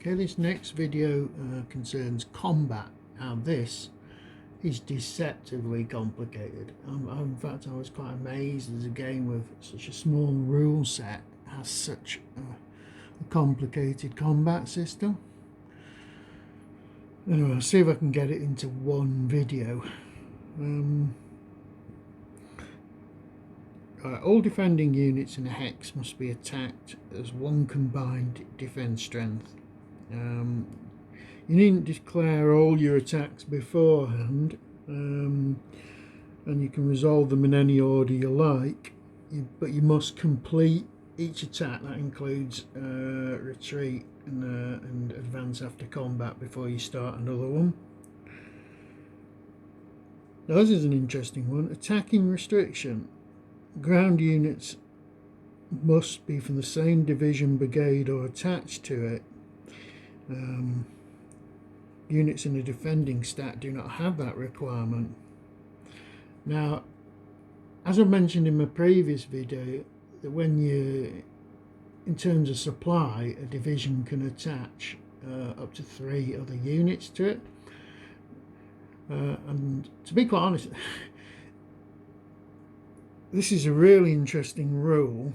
Okay, this next video concerns combat. Now this is deceptively complicated. In fact, I was quite amazed as a game with such a small rule set has such a complicated combat system. Anyway, I'll see if I can get it into one video. All defending units in a hex must be attacked as one combined defense strength. You needn't declare all your attacks beforehand, and you can resolve them in any order you like, but you must complete each attack. That includes retreat and advance after combat before you start another one. Now this is an interesting one. Attacking restriction. Ground units must be from the same division, brigade or attached to it. Units in a defending stat do not have that requirement. Now, as I mentioned in my previous video, that when you, in terms of supply, a division can attach up to 3 other units to it. And to be quite honest, this is a really interesting rule,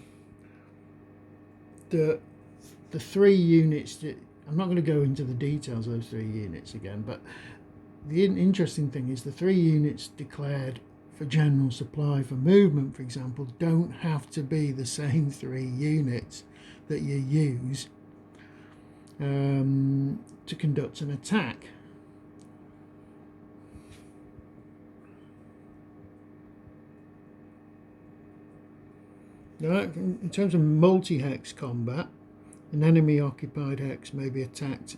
that the 3 units that, I'm not going to go into the details of those 3 units again, but the interesting thing is the 3 units declared for general supply for movement, for example, don't have to be the same 3 units that you use to conduct an attack. Now, in terms of multi-hex combat, an enemy occupied hex may be attacked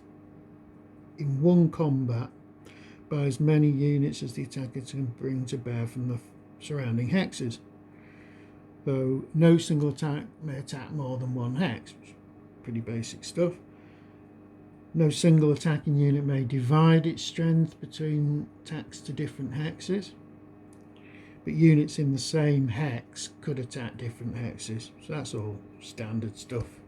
in one combat by as many units as the attacker can bring to bear from the surrounding hexes, though no single attack may attack more than one hex. Pretty basic stuff. No single attacking unit may divide its strength between attacks to different hexes, but units in the same hex could attack different hexes, so that's all standard stuff.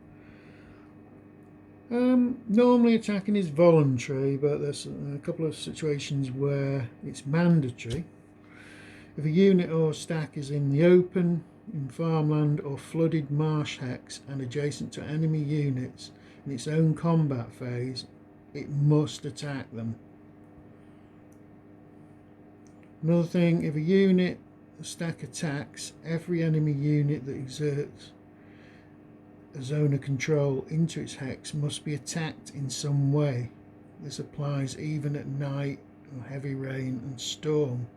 Normally attacking is voluntary, but there's a couple of situations where it's mandatory. If a unit or stack is in the open, in farmland or flooded marsh hex and adjacent to enemy units in its own combat phase, it must attack them. Another thing, if a unit or stack attacks, every enemy unit that exerts a zone of control into its hex must be attacked in some way. This applies even at night or heavy rain and storm.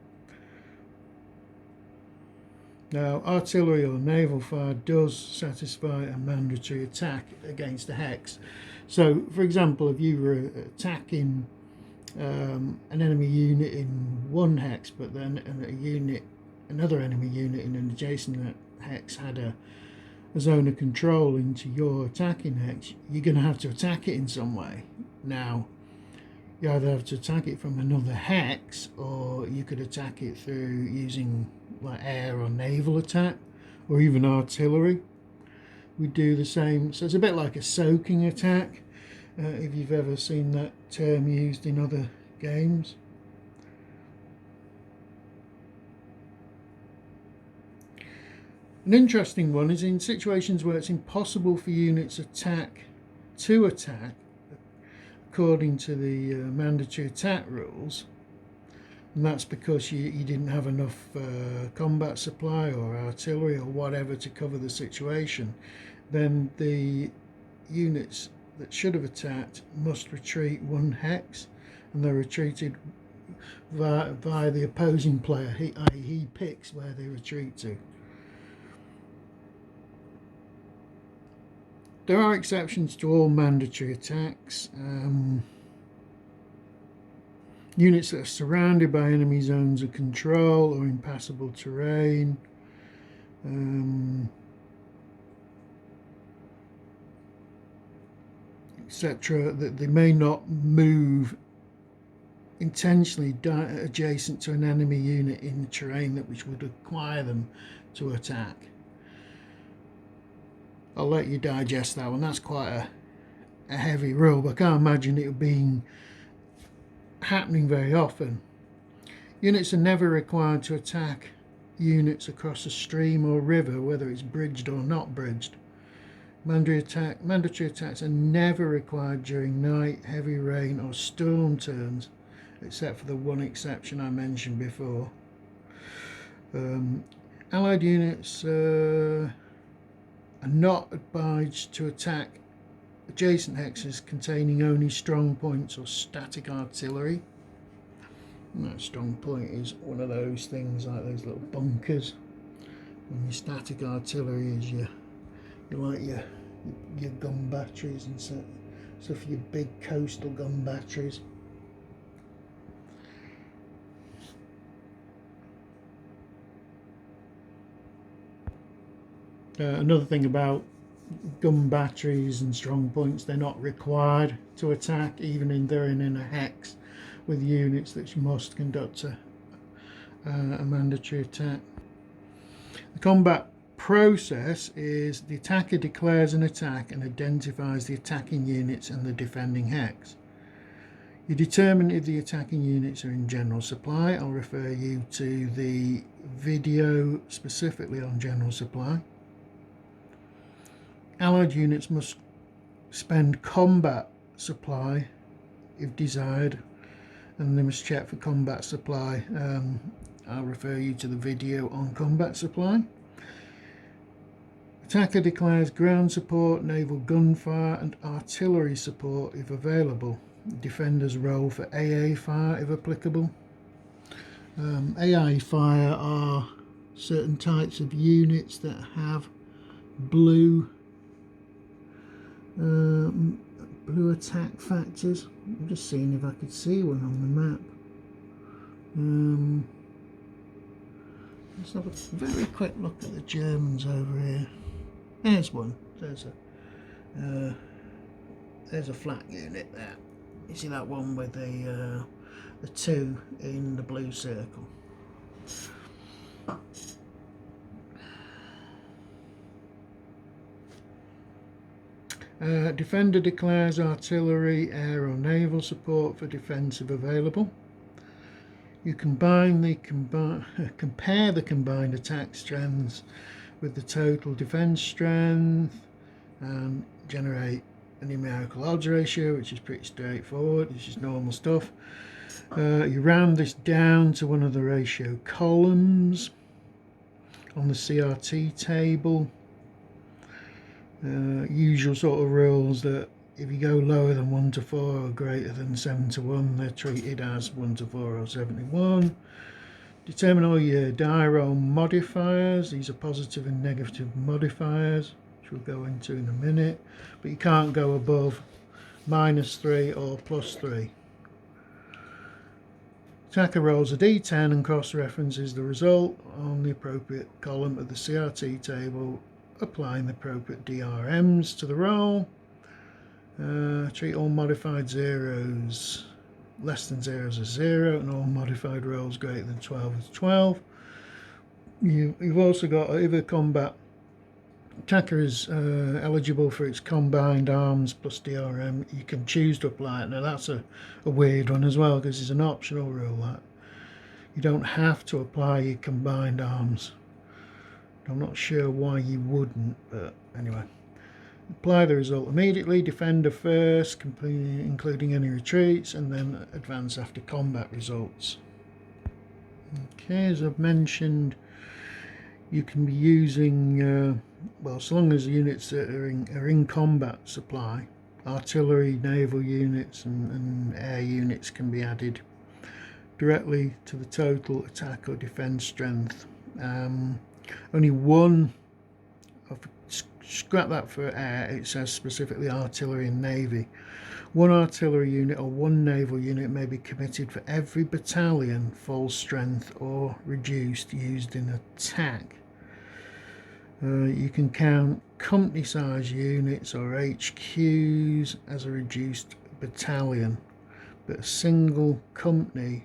Now, artillery or naval fire does satisfy a mandatory attack against a hex. So, for example, if you were attacking an enemy unit in one hex, but then another enemy unit in an adjacent hex had a zone of control into your attacking hex, you're going to have to attack it in some way. Now, you either have to attack it from another hex, or you could attack it through using like air or naval attack, or even artillery. We do the same, so it's a bit like a soaking attack, if you've ever seen that term used in other games. An interesting one is in situations where it's impossible for units to attack according to the mandatory attack rules, and that's because you didn't have enough combat supply or artillery or whatever to cover the situation. Then the units that should have attacked must retreat one hex, and they're retreated via the opposing player. He picks where they retreat to. There are exceptions to all mandatory attacks. Units that are surrounded by enemy zones of control or impassable terrain. Etc. That they may not move intentionally adjacent to an enemy unit in terrain which would require them to attack. I'll let you digest that one. That's quite a heavy rule, but I can't imagine it being happening very often. Units are never required to attack units across a stream or river, whether it's bridged or not bridged. Mandatory attacks are never required during night, heavy rain or storm turns, except for the one exception I mentioned before. Allied units are not advised to attack adjacent hexes containing only strong points or static artillery. And that strong point is one of those things like those little bunkers. And your static artillery is your gun batteries and so for your big coastal gun batteries. Another thing about gun batteries and strong points, they're not required to attack, even if they're in a hex with units that must conduct a mandatory attack. The combat process is the attacker declares an attack and identifies the attacking units and the defending hex. You determine if the attacking units are in general supply. I'll refer you to the video specifically on general supply. Allied units must spend combat supply if desired, and they must check for combat supply. I'll refer you to the video on combat supply. Attacker declares ground support, naval gunfire and artillery support if available. Defenders roll for AA fire if applicable. AA fire are certain types of units that have blue attack factors. I'm just seeing if I could see one on the map. Let's have a very quick look at the Germans over here. There's one. There's a flat unit there. You see that one with the 2 in the blue circle. Defender declares artillery, air or naval support for defence if available. You compare the combined attack strengths with the total defence strength and generate a numerical odds ratio, which is pretty straightforward. This is normal stuff. You round this down to one of the ratio columns on the CRT table. Usual sort of rules that if you go lower than 1 to 4 or greater than 7 to 1, they're treated as 1 to 4 or 7 to 1. Determine all your die roll modifiers. These are positive and negative modifiers, which we'll go into in a minute. But you can't go above -3 or +3. Attacker rolls a d10 and cross-references the result on the appropriate column of the CRT table, applying the appropriate DRMs to the roll. Treat all modified zeros less than 0 as 0 and all modified rolls greater than 12 as 12. You've also got, if a combat attacker is eligible for its combined arms plus DRM, you can choose to apply it. Now that's a weird one as well, because it's an optional rule that you don't have to apply your combined arms. I'm not sure why you wouldn't, but anyway. Apply the result immediately, defender first, including any retreats, and then advance after combat results. Okay, as I've mentioned, you can be using, well, so long as the units that are in combat supply, artillery, naval units and air units can be added directly to the total attack or defence strength. Only one, scrap that for air, it says specifically artillery and navy. One artillery unit or one naval unit may be committed for every battalion, full strength or reduced, used in attack. You can count company size units or HQs as a reduced battalion, but a single company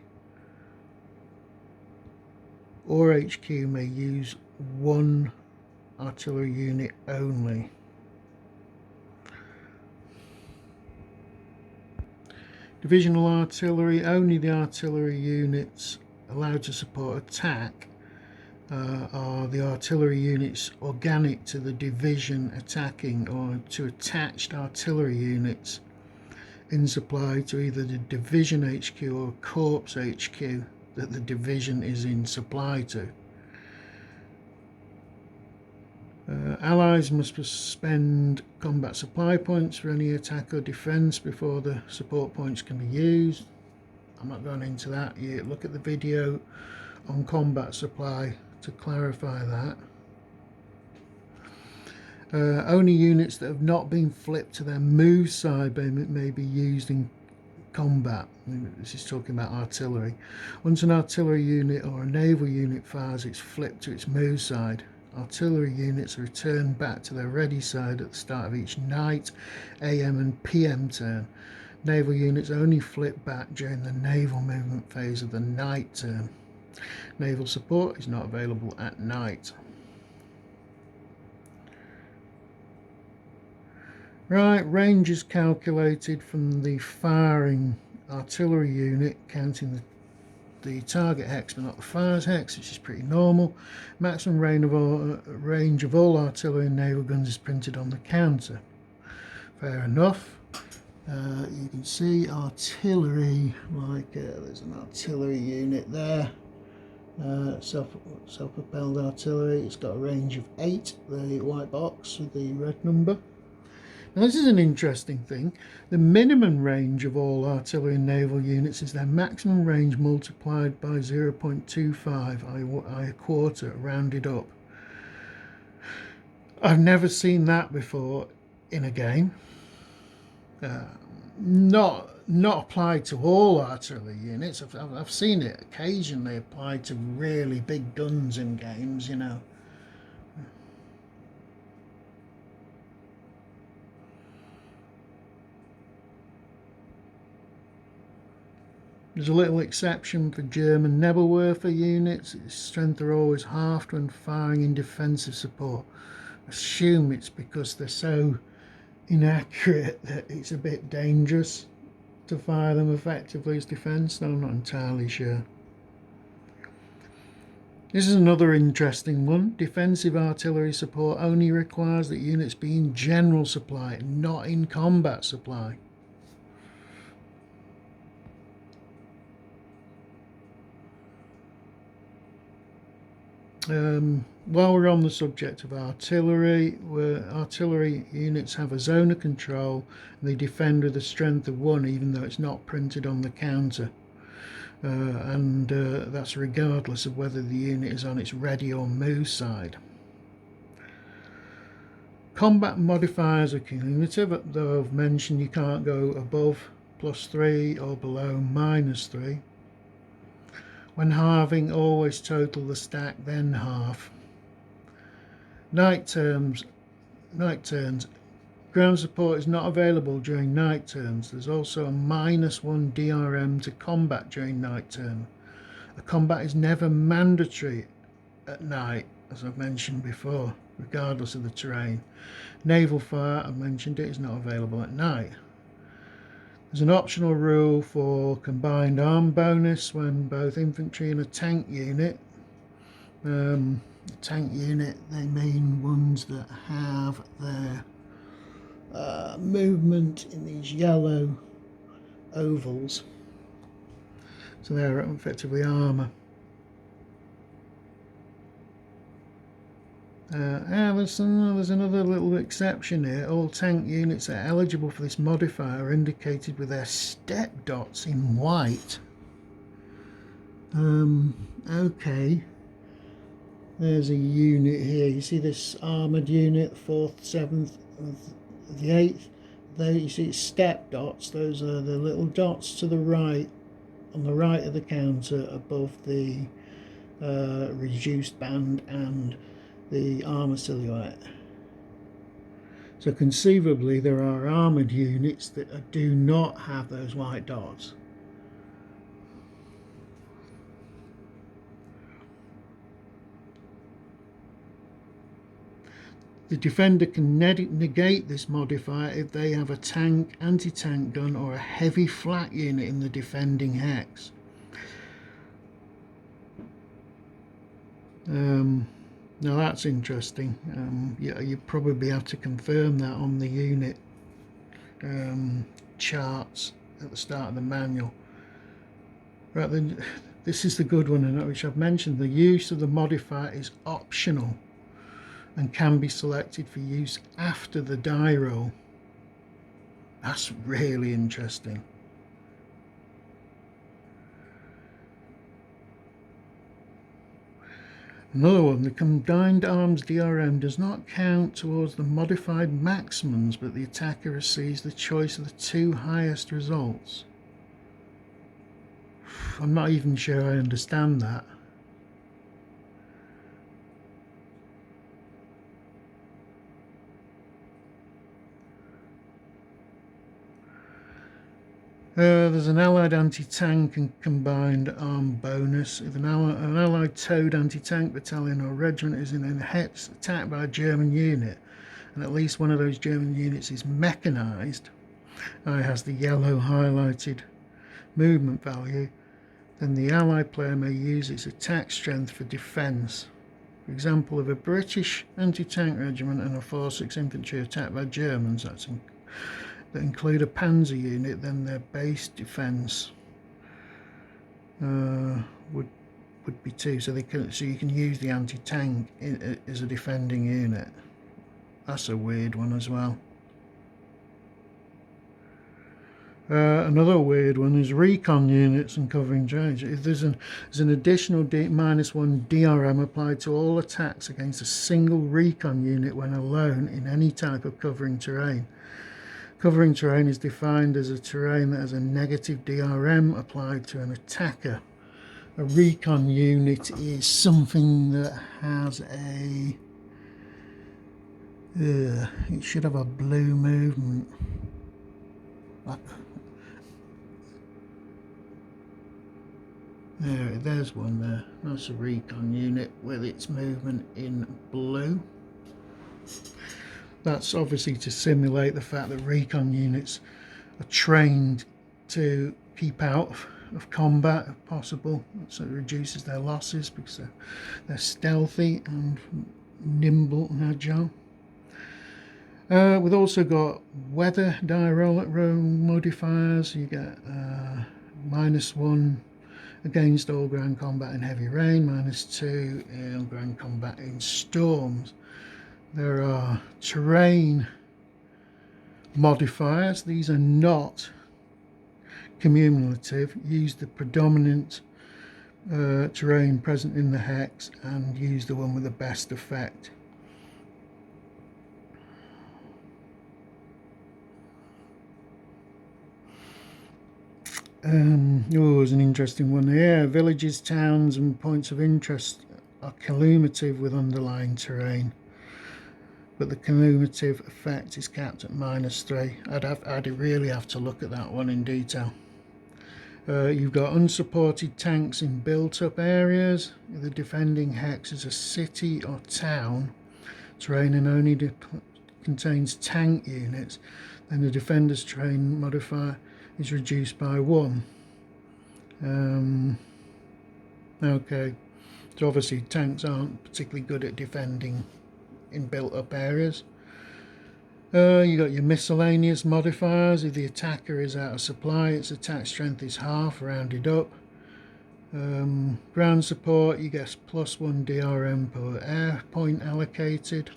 or HQ may use one artillery unit only. Divisional artillery, only the artillery units allowed to support attack are the artillery units organic to the division attacking, or to attached artillery units in supply to either the division HQ or corps HQ that the division is in supply to. Allies must spend combat supply points for any attack or defence before the support points can be used. I'm not going into that. You look at the video on combat supply to clarify that. Only units that have not been flipped to their move side may be used in combat. This is talking about artillery. Once an artillery unit or a naval unit fires, it's flipped to its move side. Artillery units are returned back to their ready side at the start of each night, AM and PM turn. Naval units only flip back during the naval movement phase of the night turn. Naval support is not available at night. Right, range is calculated from the firing artillery unit, counting the target hex but not the fire's hex, which is pretty normal. Maximum range of all artillery and naval guns is printed on the counter. Fair enough. You can see artillery, like there's an artillery unit there, self-propelled artillery. It's got a range of 8, the white box with the red number. Now this is an interesting thing. The minimum range of all artillery and naval units is their maximum range multiplied by 0.25, i.e. a quarter, rounded up. I've never seen that before in a game. Not applied to all artillery units. I've seen it occasionally applied to really big guns in games, you know. There's a little exception for German Nebelwerfer units. Its strength are always halved when firing in defensive support. Assume it's because they're so inaccurate that it's a bit dangerous to fire them effectively as defence. I'm not entirely sure. This is another interesting one. Defensive artillery support only requires that units be in general supply, not in combat supply. While we're on the subject of artillery, artillery units have a zone of control and they defend with a strength of 1 even though it's not printed on the counter, and that's regardless of whether the unit is on its ready or move side. Combat modifiers are cumulative, though I've mentioned you can't go above +3 or below -3. When halving, always total the stack, then half. Night turns. Ground support is not available during night turns. There's also a -1 DRM to combat during night turn. A combat is never mandatory at night, as I've mentioned before, regardless of the terrain. Naval fire, I've mentioned it, is not available at night. There's an optional rule for combined arm bonus when both infantry and a tank unit. A tank unit, they mean ones that have their movement in these yellow ovals. So they're effectively armour. There's another little exception here. All tank units that are eligible for this modifier are indicated with their step dots in white. Okay. There's a unit here. You see this armoured unit, 4th, 7th, the 8th. There you see it's step dots. Those are the little dots to the right, on the right of the counter above the reduced band and the armour silhouette. So conceivably there are armoured units that do not have those white dots. The defender can negate this modifier if they have a tank, anti-tank gun or a heavy flak unit in the defending hex. Now that's interesting. Yeah, you probably have to confirm that on the unit charts at the start of the manual. Right, then this is the good one, which I've mentioned. The use of the modifier is optional and can be selected for use after the die roll. That's really interesting. Another one, the combined arms DRM does not count towards the modified maximums, but the attacker receives the choice of the 2 highest results. I'm not even sure I understand that. There's an allied anti-tank and combined arm bonus. If an allied towed anti-tank battalion or regiment is in a hex attacked by a German unit, and at least one of those German units is mechanised, and it has the yellow highlighted movement value, then the allied player may use its attack strength for defence. For example, if a British anti-tank regiment and a 4-6 infantry attacked by Germans, that include a panzer unit, then their base defence would be 2. So you can use the anti-tank as a defending unit. That's a weird one as well. Another weird one is recon units and covering terrain. If there's an additional -1 DRM applied to all attacks against a single recon unit when alone in any type of covering terrain. Covering terrain is defined as a terrain that has a negative DRM applied to an attacker. A recon unit is something that has a... it should have a blue movement. There's one there. That's a recon unit with its movement in blue. That's obviously to simulate the fact that recon units are trained to keep out of combat if possible, so it reduces their losses because they're stealthy and nimble and agile. We've also got weather die roll modifiers. You get -1 against all ground combat in heavy rain, -2 in ground combat in storms. There are terrain modifiers. These are not cumulative. Use the predominant terrain present in the hex and use the one with the best effect. There's an interesting one here. Villages, towns and points of interest are cumulative with underlying terrain, but the cumulative effect is capped at -3. I'd really have to look at that one in detail. You've got unsupported tanks in built-up areas. If the defending hex is a city or town terrain and only contains tank units, then the defender's terrain modifier is reduced by 1. Okay, so obviously tanks aren't particularly good at defending in built-up areas. You got your miscellaneous modifiers. If the attacker is out of supply, its attack strength is half, rounded up. Ground support, you get +1 DRM per air point allocated.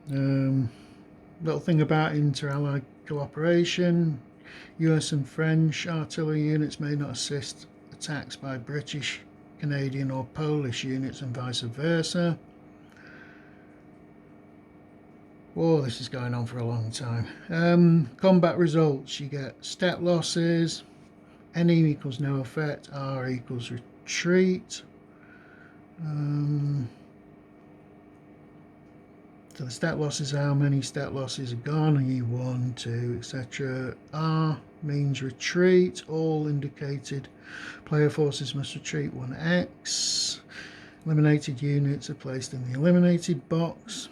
Little thing about inter-allied cooperation. US and French artillery units may not assist attacks by British, Canadian or Polish units and vice versa. Whoa, this is going on for a long time. Combat results, you get step losses, N equals no effect, R equals retreat. So the stat losses are how many stat losses are gone, E1, 2, etc. R means retreat, all indicated player forces must retreat 1x. Eliminated units are placed in the eliminated box.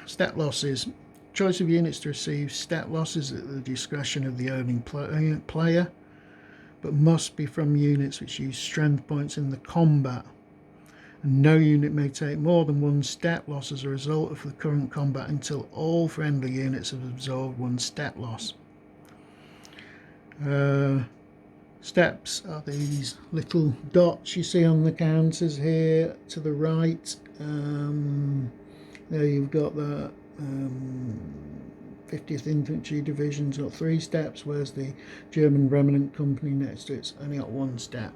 Stat losses. Choice of units to receive stat losses at the discretion of the owning player, but must be from units which use strength points in the combat. And no unit may take more than one stat loss as a result of the current combat until all friendly units have absorbed one stat loss. Steps are these little dots you see on the counters here to the right. There you've got the 50th Infantry Division's got 3 steps, whereas the German Remnant Company next to it's only got 1 step.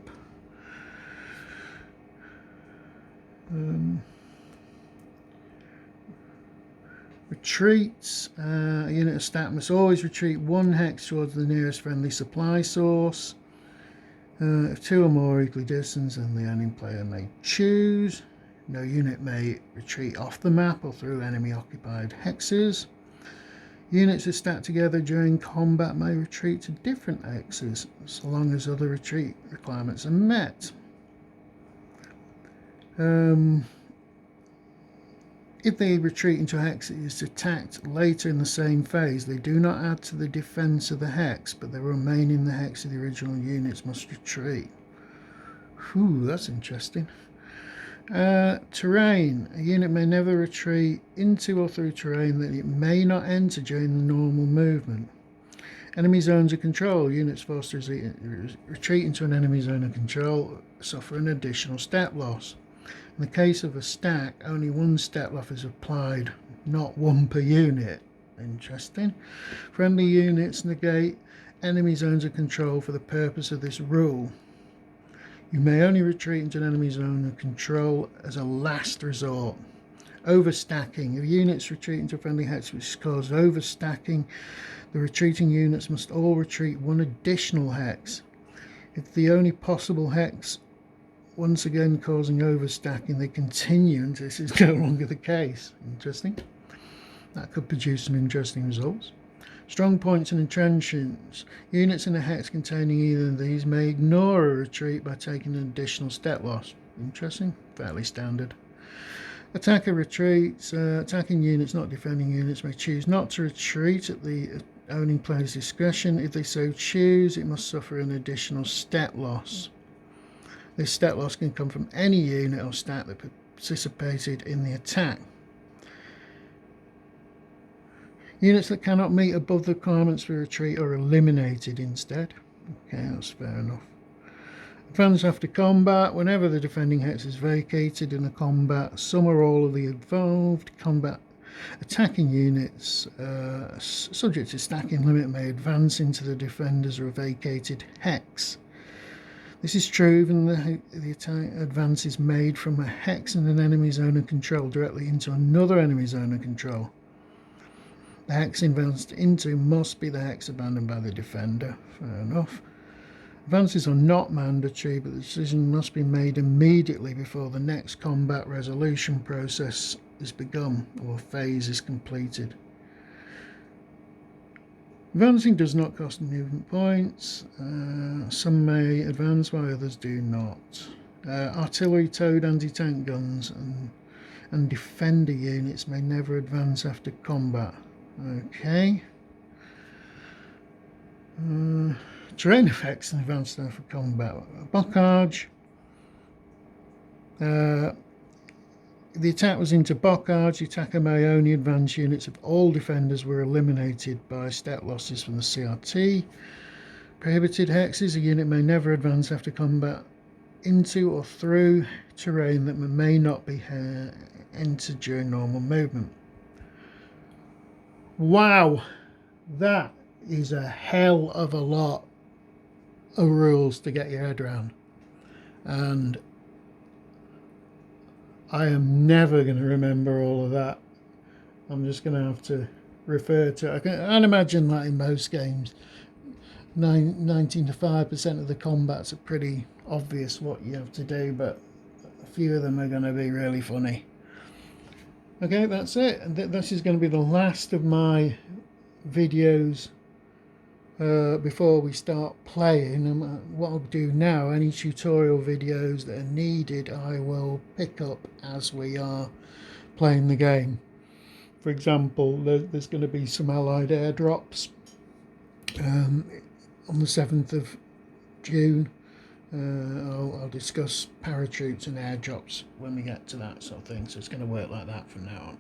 Retreats. A unit of stat must always retreat 1 hex towards the nearest friendly supply source. If 2 or more are equally distant, then the owning player may choose. No unit may retreat off the map or through enemy occupied hexes. Units that stack together during combat may retreat to different hexes so long as other retreat requirements are met. If they retreat into a hex that is attacked later in the same phase, they do not add to the defense of the hex, but they remain in the hex of the original units must retreat. Whew, that's interesting. Terrain. A unit may never retreat into or through terrain that it may not enter during the normal movement. Enemy zones of control. Units forced to retreat into an enemy zone of control suffer an additional stat loss. In the case of a stack, only 1 stat loss is applied, not 1 per unit. Interesting. Friendly units negate enemy zones of control for the purpose of this rule. You may only retreat into an enemy zone of control as a last resort. Overstacking. If units retreat into a friendly hex which causes overstacking, the retreating units must all retreat 1 additional hex. If the only possible hex once again causing overstacking, they continue until this is no longer the case. Interesting. That could produce some interesting results. Strong points and entrenchments. Units in a hex containing either of these may ignore a retreat by taking an additional stat loss. Interesting. Fairly standard. Attacker retreats. Attacking units, not defending units, may choose not to retreat at the owning player's discretion. If they so choose, it must suffer an additional stat loss. This stat loss can come from any unit or stat that participated in the attack. Units that cannot meet above the requirements for retreat are eliminated instead. Okay, that's fair enough. Advance after combat. Whenever the defending hex is vacated in a combat, some or all of the involved combat attacking units subject to stacking limit may advance into the defenders or vacated hex. This is true even the attack advance is made from a hex in an enemy zone of control directly into another enemy zone of control. The hex advanced into must be the hex abandoned by the defender. Fair enough. Advances are not mandatory, but the decision must be made immediately before the next combat resolution process is begun or phase is completed. Advancing does not cost movement points. Some may advance while others do not. Artillery towed anti-tank guns and defender units may never advance after combat. Okay. Terrain effects and advance after combat. Blockage. If the attack was into blockage, the attacker may only advance units if all defenders were eliminated by stat losses from the CRT. Prohibited hexes. A unit may never advance after combat into or through terrain that may not be entered during normal movement. Wow, that is a hell of a lot of rules to get your head around, and I am never going to remember all of that. I'm just going to have to refer to it. I'd imagine that in most games 95% of the combats are pretty obvious what you have to do, but a few of them are going to be really funny. Okay, that's it. This is going to be the last of my videos before we start playing. And what I'll do now, any tutorial videos that are needed, I will pick up as we are playing the game. For example, there's going to be some Allied airdrops on the 7th of June. I'll discuss parachutes and airdrops when we get to that sort of thing, so it's going to work like that from now on.